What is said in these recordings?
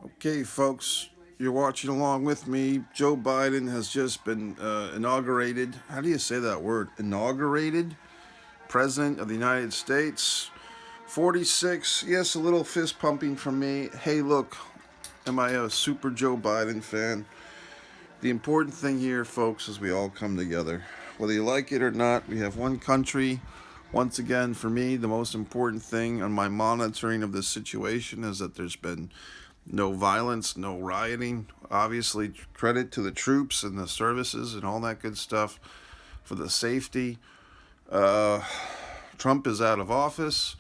Okay, folks, you're watching along with me. Joe Biden has just been inaugurated. How do you say that word? Inaugurated? President of the United States. 46. Yes, a little fist pumping from me. Hey, look, am I a super Joe Biden fan? The important thing here, folks, is we all come together. Whether you like it or not, we have one country. Once again, for me, the most important thing on my monitoring of this situation is that there's been no violence, no rioting. Obviously, credit to the troops and the services and all that good stuff for the safety. Trump is out of office,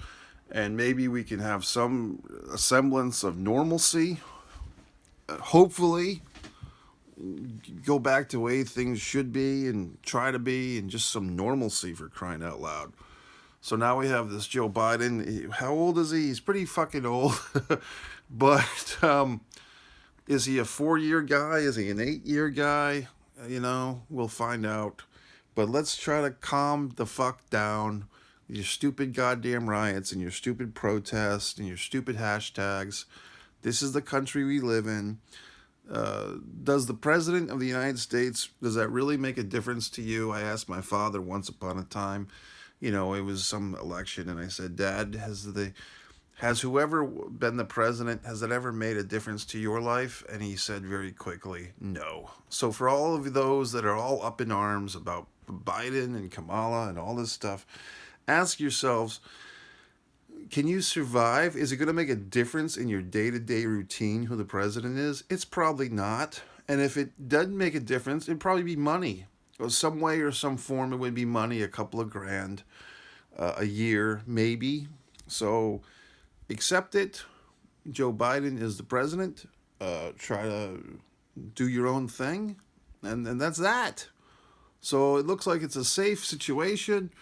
and maybe we can have some semblance of normalcy. Hopefully, go back to the way things should be and try to be, and just some normalcy, for crying out loud. So now we have this Joe Biden. How old is he? He's pretty fucking old. But is he a 4-year guy? Is he an 8-year guy? We'll find out. But let's try to calm the fuck down. Your stupid goddamn riots and your stupid protests and your stupid hashtags. This is the country we live in. Does the President of the United States, does that really make a difference to you? I asked my father once upon a time. It was some election, and I said, Dad, has whoever been the president, has that ever made a difference to your life? And he said very quickly, no. So for all of those that are all up in arms about Biden and Kamala and all this stuff, ask yourselves, can you survive? Is it going to make a difference in your day-to-day routine who the president is? It's probably not. And if it doesn't make a difference, it'd probably be money. Or some way or some form, it would be money, a couple of grand a year, maybe. So accept it. Joe Biden is the president. Try to do your own thing. And that's that. So it looks like it's a safe situation.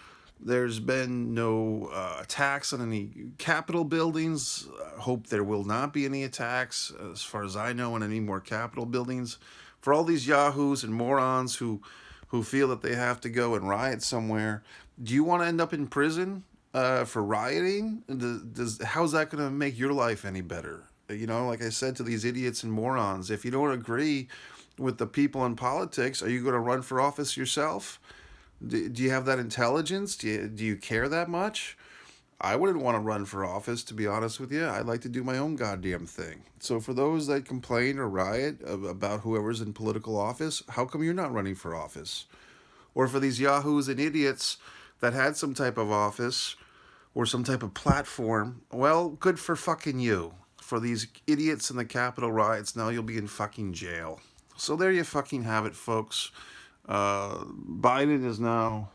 There's been no attacks on any Capitol buildings. I hope there will not be any attacks, as far as I know, on any more Capitol buildings. For all these yahoos and morons who feel that they have to go and riot somewhere, do you want to end up in prison for rioting? How's that going to make your life any better? Like I said to these idiots and morons, if you don't agree with the people in politics, are you going to run for office yourself? Do you have that intelligence? Do you care that much? I wouldn't want to run for office, to be honest with you. I'd like to do my own goddamn thing. So for those that complain or riot about whoever's in political office, how come you're not running for office? Or for these yahoos and idiots that had some type of office or some type of platform, well, good for fucking you. For these idiots in the Capitol riots, now you'll be in fucking jail. So there you fucking have it, folks. Biden is now,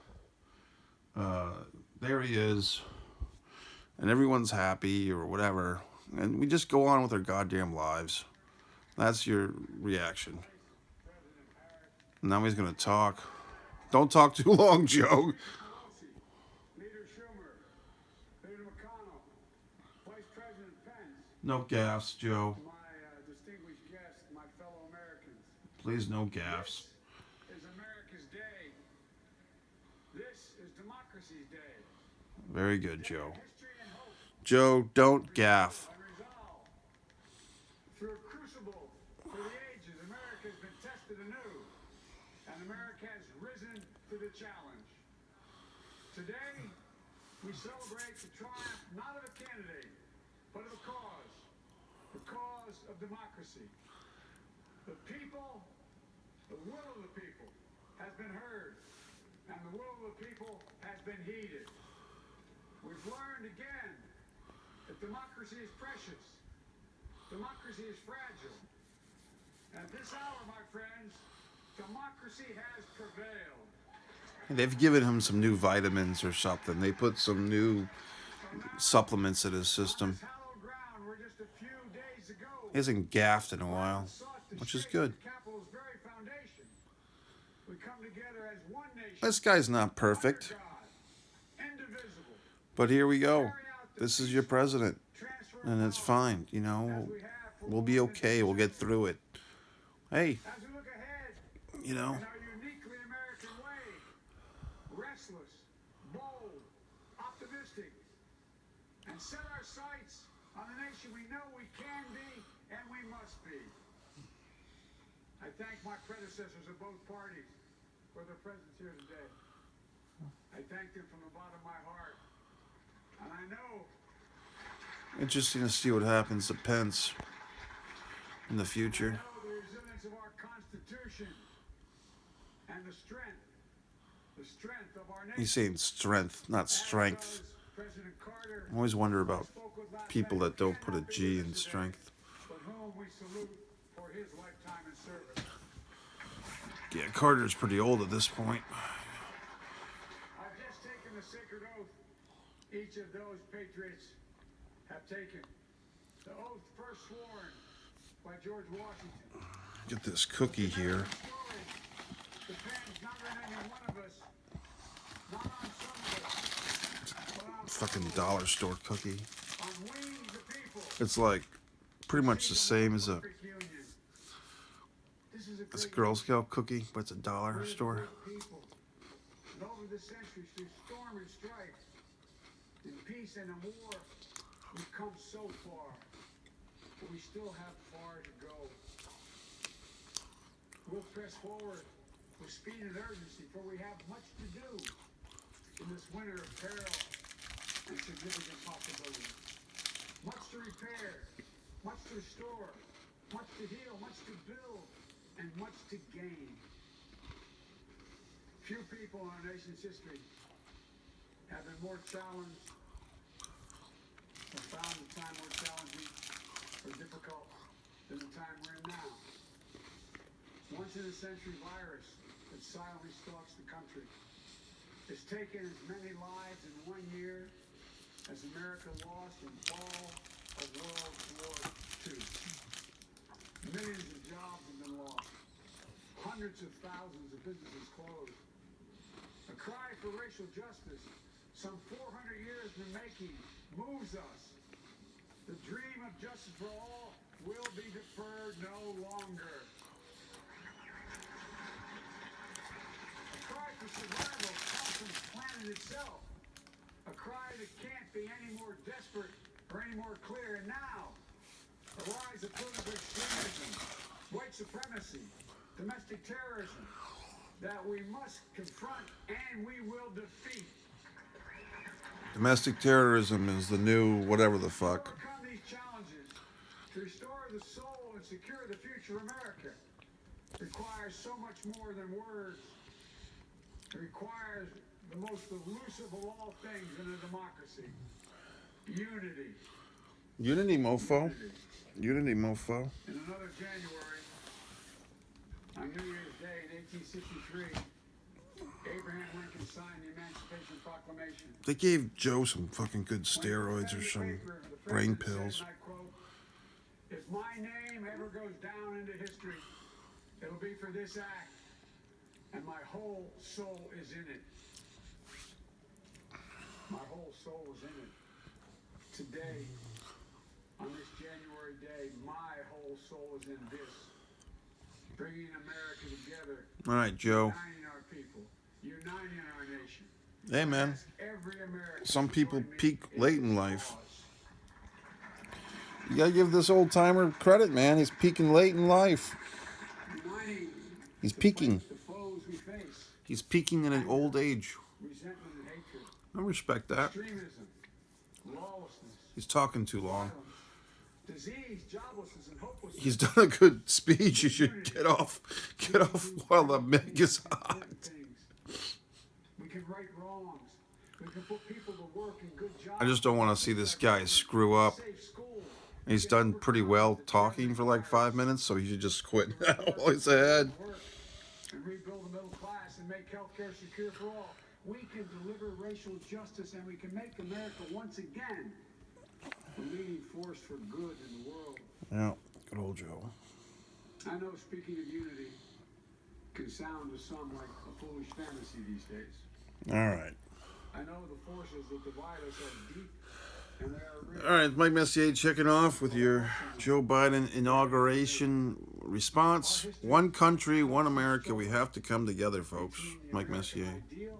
there he is, and everyone's happy or whatever, and we just go on with our goddamn lives. That's your reaction. Now he's gonna talk. Don't talk too long, Joe. No gaffes, Joe. Please, no gaffes. Very good, Joe. Joe, don't gaff. Through a crucible for the ages, America has been tested anew, and America has risen to the challenge. Today, we celebrate the triumph not of a candidate, but of a cause, the cause of democracy. The people, the will of the people has been heard, and the will of the people has been heeded. We've learned again that democracy is precious. Democracy is fragile. And at this hour, my friends, democracy has prevailed. They've given him some new vitamins or something. They put some new supplements in his system. He hasn't gaffed in a while, which is good. This guy's not perfect. But here we go. This is your president. And it's fine. We'll be okay. We'll get through it. Hey, and set our sights on the nation we know we can be and we must be. I thank my predecessors of both parties for their presence here today. I thank them from the bottom of my heart. And I know Interesting to see what happens to Pence in the future. the resilience of our Constitution and the strength of our nation. He's saying strength, not strength. President Carter, I always wonder about spoke with last people night, that don't put a cannot be G with in us today, strength. but whom we salute for his lifetime in service. Yeah, Carter's pretty old at this point. I've just taken the sacred oath each of those patriots have taken. The oath first sworn by George Washington. Get this cookie here. Depends not on any one of us, not on some of us, but on Fucking dollar store cookie. on we the people. It's like pretty much the same as a Perfect union. This is a it's a great Girl Scout cookie, but it's a dollar We're store. great people. And over the centuries, through storm and strife, in peace and in war, we've come so far, but we still have far to go. We'll press forward with speed and urgency, for we have much to do in this winter of peril and significant possibility. Much to repair, much to restore, much to heal, much to build, and much to gain. Few people in our nation's history have been more challenged or found the time more challenging or difficult than the time we're in now. Once in a century virus that silently stalks the country has taken as many lives in 1 year as America lost in all of World War II. Millions of jobs have been lost. Hundreds of thousands of businesses closed. A cry for racial justice, some 400 years in the making, moves us. The dream of justice for all will be deferred no longer. A cry for survival comes from the planet itself. A cry that can't be any more desperate or any more clear. And now, the rise of political extremism, white supremacy, domestic terrorism, that we must confront and we will defeat. Domestic terrorism is the new whatever the To fuck. overcome these challenges, to restore the soul and secure the future of America, requires so much more than words. It requires the most elusive of all things in a democracy: unity. Unity, mofo. Unity, mofo. In another January, on New Year's Day in 1863, Abraham Lincoln signed the Emancipation Proclamation. They gave Joe some fucking good steroids or some brain pills. And I quote, "If my name ever goes down into history, it'll be for this act, and my whole soul is in it." My whole soul is in it. Today, on this January day, my whole soul is in this. Bringing America together, All right, Joe. uniting our people, uniting our nation. Hey, man. Ask every American Some to people join me peak in late in this life. cause. You gotta give this old timer credit, man. He's peaking late in life. Uniting He's to peaking. fight the foes we face, He's peaking in an old age. resentment and hatred, I respect that. extremism, lawlessness, He's talking too long. violence, disease, joblessness, and hopelessness. He's done a good speech. You should get off while the mic is hot. We can right wrongs. We can put people to work in good jobs. I just don't want to see this guy screw up. Safe schools. He's done pretty well talking for like 5 minutes, so he should just quit now while he's ahead. Work and rebuild the middle class and make healthcare secure for all. We can deliver racial justice and we can make America once again a leading force for good in the world. Yeah, good old Joe. I know speaking of unity can sound to some like a foolish fantasy these days. All right. I know the forces that divide us are deep and they are real. All right, Mike Messier checking off with your Joe Biden inauguration response. One country, one America. We have to come together, folks. Mike Messier. Ideal